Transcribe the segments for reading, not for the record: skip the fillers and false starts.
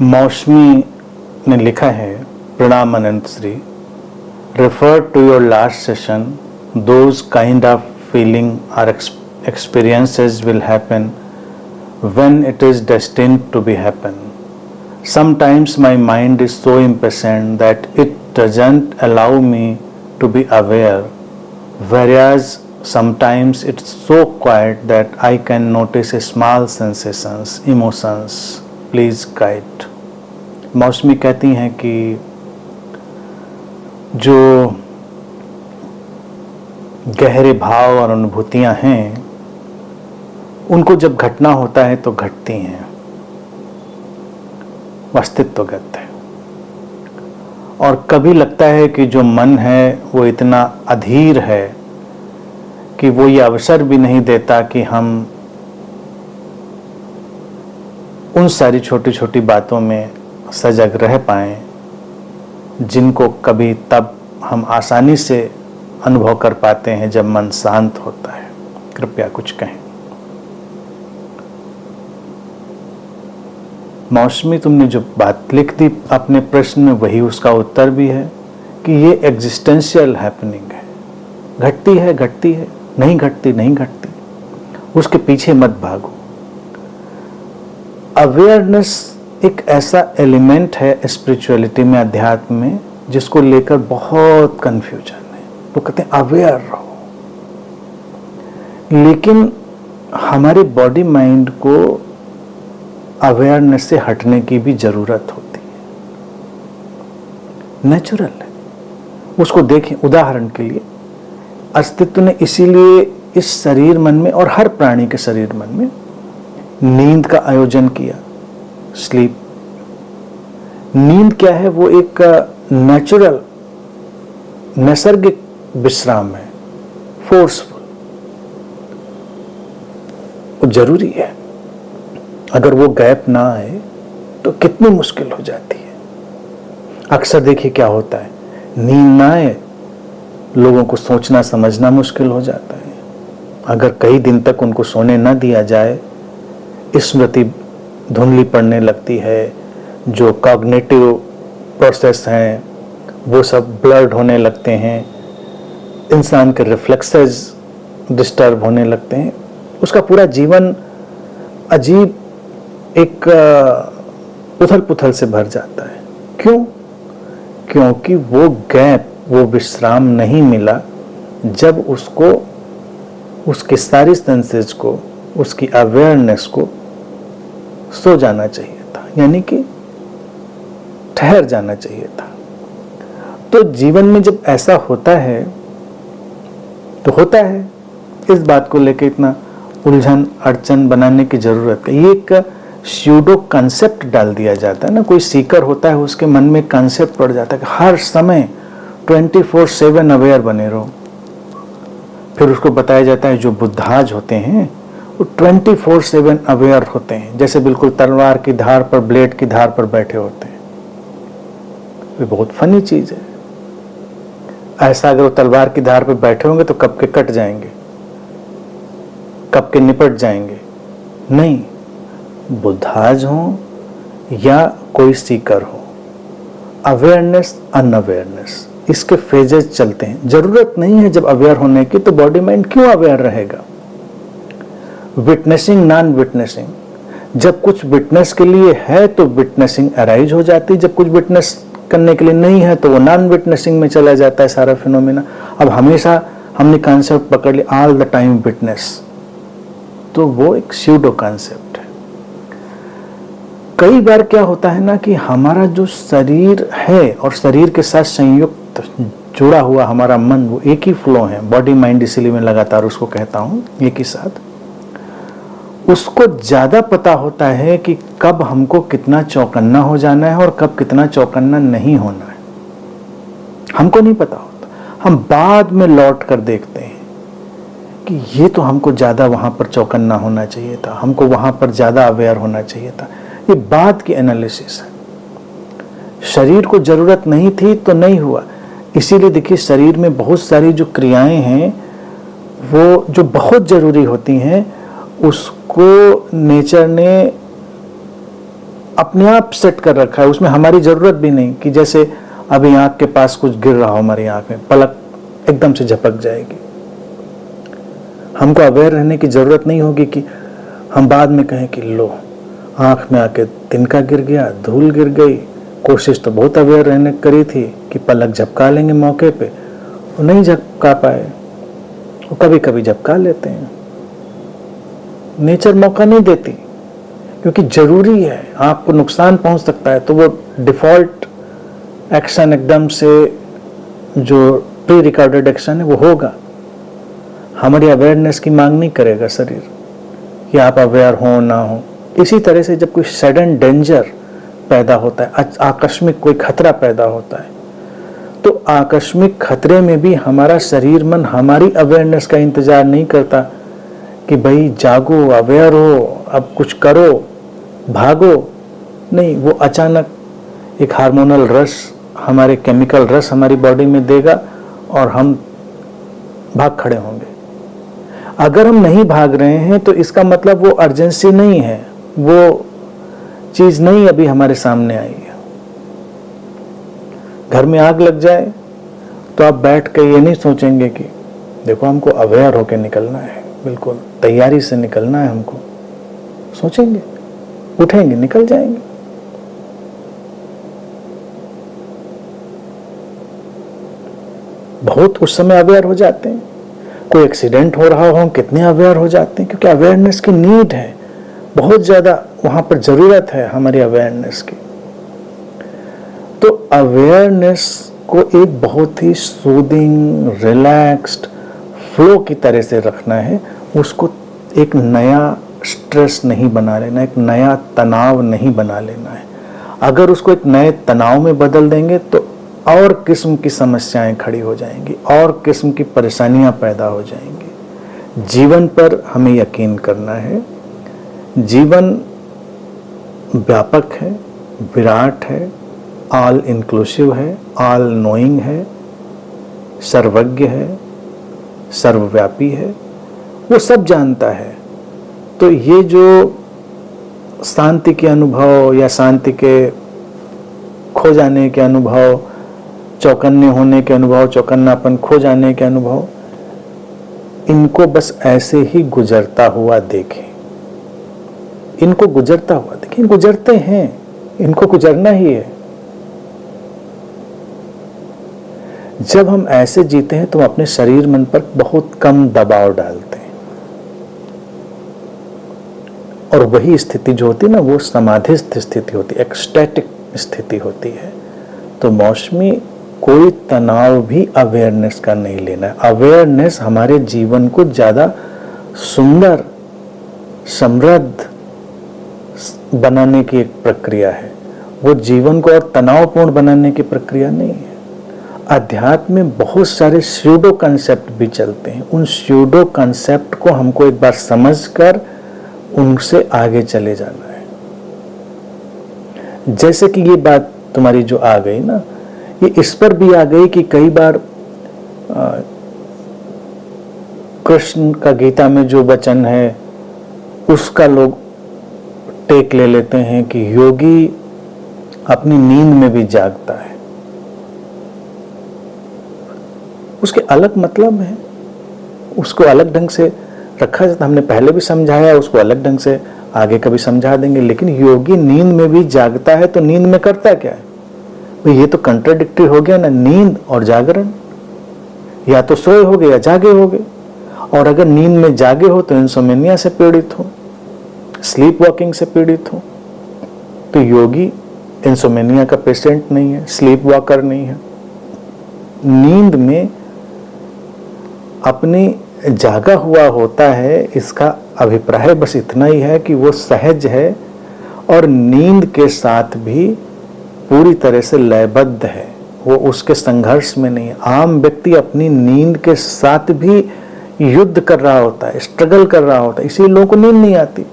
मौसमी ने लिखा है, प्रणाम अनंत Shri, refer to your last session, those kind of feeling or experiences will happen when it is destined to be happen. Sometimes my mind is so impatient that it doesn't allow me to be aware, whereas sometimes it's so quiet that I can notice small sensations, emotions. Please guide. मौसमी कहती हैं कि जो गहरे भाव और अनुभूतियां हैं उनको जब घटना होता है तो घटती हैं, अस्तित्वगत है। और कभी लगता है कि जो मन है वो इतना अधीर है कि वो ये अवसर भी नहीं देता कि हम उन सारी छोटी छोटी बातों में सजग रह पाएं जिनको कभी तब हम आसानी से अनुभव कर पाते हैं जब मन शांत होता है। कृपया कुछ कहें। मौसमी, तुमने जो बात लिख दी अपने प्रश्न में वही उसका उत्तर भी है कि ये एग्जिस्टेंशियल हैपनिंग है। घटती है, घटती है, नहीं घटती, नहीं घटती, उसके पीछे मत भागो। अवेयरनेस एक ऐसा एलिमेंट है स्पिरिचुअलिटी में, अध्यात्म में, जिसको लेकर बहुत कंफ्यूजन है। वो कहते हैं अवेयर रहो, लेकिन हमारे बॉडी माइंड को अवेयरनेस से हटने की भी जरूरत होती है। नेचुरल है, उसको देखें। उदाहरण के लिए अस्तित्व ने इसीलिए इस शरीर मन में और हर प्राणी के शरीर मन में नींद का आयोजन किया। स्लीप, नींद क्या है? वो एक नेचुरल, नैसर्गिक विश्राम है, फोर्सफुल, वो जरूरी है। अगर वो गैप ना आए तो कितनी मुश्किल हो जाती है। अक्सर देखिए क्या होता है, नींद ना आए लोगों को सोचना समझना मुश्किल हो जाता है। अगर कई दिन तक उनको सोने ना दिया जाए, स्मृति धुंधली पड़ने लगती है, जो कॉग्निटिव प्रोसेस हैं वो सब ब्लर्ड होने लगते हैं, इंसान के रिफ्लेक्सेस डिस्टर्ब होने लगते हैं, उसका पूरा जीवन अजीब एक उथल पुथल से भर जाता है। क्यों? क्योंकि वो गैप, वो विश्राम नहीं मिला जब उसको उसकी सारी सेंसेस को, उसकी अवेयरनेस को सो जाना चाहिए था, यानी कि ठहर जाना चाहिए था। तो जीवन में जब ऐसा होता है तो होता है, इस बात को लेकर इतना उलझन अड़चन बनाने की जरूरत है। ये एक स्यूडो कंसेप्ट डाल दिया जाता है ना। कोई सीकर होता है, उसके मन में कंसेप्ट पड़ जाता है कि हर समय 24/7 अवेयर बने रहो। फिर उसको बताया जाता है जो बुद्धाज होते हैं वो 24/7 अवेयर होते हैं, जैसे बिल्कुल तलवार की धार पर, ब्लेड की धार पर बैठे होते हैं। ये बहुत फनी चीज है। ऐसा अगर वो तलवार की धार पर बैठे होंगे तो कब के कट जाएंगे, कब के निपट जाएंगे। नहीं, बुद्धाज हो या कोई सीकर हो, अवेयरनेस, अनअवेयरनेस, इसके फेजेस चलते हैं। जरूरत नहीं है जब अवेयर होने की, तो बॉडी माइंड क्यों अवेयर रहेगा। विटनेसिंग, नॉन विटनेसिंग, जब कुछ विटनेस के लिए है तो विटनेसिंग अराइज हो जाती है, जब कुछ विटनेस करने के लिए नहीं है तो वो नॉन विटनेसिंग में चला जाता है सारा फिनोमेना। अब हमेशा हमने कॉन्सेप्ट पकड़ लिया ऑल द टाइम विटनेस, तो वो एक स्यूडो कॉन्सेप्ट है। कई बार क्या होता है ना कि हमारा जो शरीर है और शरीर के साथ संयुक्त जुड़ा हुआ हमारा मन, वो एक ही फ्लो है, बॉडी माइंड, इसीलिए मैं लगातार उसको कहता हूं एक ही साथ। उसको ज्यादा पता होता है कि कब हमको कितना चौकन्ना हो जाना है और कब कितना चौकन्ना नहीं होना है। हमको नहीं पता होता, हम बाद में लौट कर देखते हैं कि ये तो हमको ज्यादा वहां पर चौकन्ना होना चाहिए था, हमको वहां पर ज्यादा अवेयर होना चाहिए था। ये बाद की एनालिसिस है। शरीर को जरूरत नहीं थी तो नहीं हुआ। इसीलिए देखिए शरीर में बहुत सारी जो क्रियाएं हैं वो जो बहुत जरूरी होती हैं, उसको नेचर ने अपने आप सेट कर रखा है, उसमें हमारी जरूरत भी नहीं कि जैसे अभी आंख के पास कुछ गिर रहा हो हमारी आंख में, पलक एकदम से झपक जाएगी। हमको अवेयर रहने की जरूरत नहीं होगी कि हम बाद में कहें कि लो आंख में आके तिनका गिर गया, धूल गिर गई, कोशिश तो बहुत अवेयर रहने करी थी कि पलक झपका लेंगे मौके पे, वो नहीं झपका पाए। वो कभी कभी झपका लेते हैं, नेचर मौका नहीं देती क्योंकि जरूरी है, आपको नुकसान पहुंच सकता है, तो वो डिफॉल्ट एक्शन एकदम से जो प्री रिकॉर्डेड एक्शन है वो होगा। हमारी अवेयरनेस की मांग नहीं करेगा शरीर कि आप अवेयर हो ना हो। इसी तरह से जब कोई सडन डेंजर पैदा होता है, आकस्मिक कोई खतरा पैदा होता है, तो आकस्मिक खतरे में भी हमारा शरीर मन हमारी अवेयरनेस का इंतजार नहीं करता कि भाई जागो, अवेयर हो, अब कुछ करो, भागो। नहीं, वो अचानक एक हार्मोनल रश, हमारे केमिकल रश हमारी बॉडी में देगा और हम भाग खड़े होंगे। अगर हम नहीं भाग रहे हैं तो इसका मतलब वो अर्जेंसी नहीं है, वो चीज नहीं अभी हमारे सामने आई है। घर में आग लग जाए तो आप बैठ के ये नहीं सोचेंगे कि देखो हमको अवेयर होके निकलना है, बिल्कुल तैयारी से निकलना है हमको। सोचेंगे, उठेंगे, निकल जाएंगे। बहुत उस समय अवेयर हो जाते हैं। कोई एक्सीडेंट हो रहा हो, हम कितने अवेयर हो जाते हैं, क्योंकि अवेयरनेस की नीड है, बहुत ज्यादा वहां पर जरूरत है हमारी अवेयरनेस की। तो अवेयरनेस को एक बहुत ही सूदिंग, रिलैक्स्ड फ्लो की तरह से रखना है। उसको एक नया स्ट्रेस नहीं बना लेना, एक नया तनाव नहीं बना लेना है। अगर उसको एक नए तनाव में बदल देंगे तो और किस्म की समस्याएं खड़ी हो जाएंगी, और किस्म की परेशानियां पैदा हो जाएंगी। जीवन पर हमें यकीन करना है। जीवन व्यापक है, विराट है, ऑल इंक्लूसिव है, ऑल नोइंग है, सर्वज्ञ है, सर्वव्यापी है, वो सब जानता है। तो ये जो शांति के अनुभव या शांति के खो जाने के अनुभव, चौकन्ने होने के अनुभव, चौकन्नापन खो जाने के अनुभव, इनको बस ऐसे ही गुजरता हुआ देखें। इनको गुजरता हुआ देखें, गुजरते हैं, इनको गुजरना ही है। जब हम ऐसे जीते हैं तो हम अपने शरीर मन पर बहुत कम दबाव डालते हैं, और वही स्थिति जो होती है ना, वो समाधिस्थ स्थिति होती है, एक्सटैटिक स्थिति होती है। तो मौसमी कोई तनाव भी अवेयरनेस का नहीं लेना है। अवेयरनेस हमारे जीवन को ज्यादा सुंदर, समृद्ध बनाने की एक प्रक्रिया है, वो जीवन को और तनावपूर्ण बनाने की प्रक्रिया नहीं है। अध्यात्म में बहुत सारे स्यूडो कंसेप्ट भी चलते हैं। उन स्यूडो कंसेप्ट को हमको एक बार समझकर उनसे आगे चले जाना है। जैसे कि ये बात तुम्हारी जो आ गई ना, ये इस पर भी आ गई कि कई बार कृष्ण का गीता में जो वचन है उसका लोग टेक ले लेते हैं कि योगी अपनी नींद में भी जागता है। उसके अलग मतलब है, उसको अलग ढंग से रखा जाता। हमने पहले भी समझाया, उसको अलग ढंग से आगे कभी समझा देंगे। लेकिन योगी नींद में भी जागता है, तो नींद में करता क्या है? ये तो कंट्राडिक्टरी हो गया ना, नींद और जागरण। या तो सोए हो गए या जागे हो गए। और अगर नींद में जागे हो तो इंसोमेनिया से पीड़ित हो, स्लीप वॉकिंग से पीड़ित हो। तो योगी इंसोमेनिया का पेशेंट नहीं है, स्लीप वॉकर नहीं है। नींद में अपनी जागा हुआ होता है, इसका अभिप्राय बस इतना ही है कि वो सहज है और नींद के साथ भी पूरी तरह से लयबद्ध है, वो उसके संघर्ष में नहीं है। आम व्यक्ति अपनी नींद के साथ भी युद्ध कर रहा होता है, स्ट्रगल कर रहा होता है, इसीलिए लोगों को नींद नहीं आती।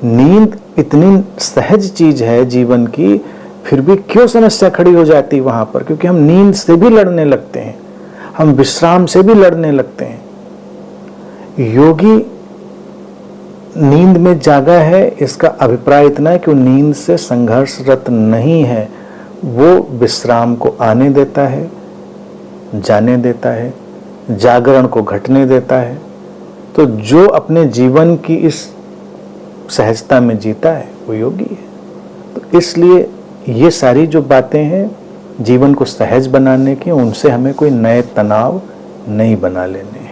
नींद इतनी सहज चीज है जीवन की, फिर भी क्यों समस्या खड़ी हो जाती है वहां पर? क्योंकि हम नींद से भी लड़ने लगते हैं, हम विश्राम से भी लड़ने लगते हैं। योगी नींद में जागा है, इसका अभिप्राय इतना है कि वो नींद से संघर्षरत नहीं है, वो विश्राम को आने देता है, जाने देता है, जागरण को घटने देता है। तो जो अपने जीवन की इस सहजता में जीता है वो योगी है। तो इसलिए ये सारी जो बातें हैं जीवन को सहज बनाने की, उनसे हमें कोई नए तनाव नहीं बना लेने हैं।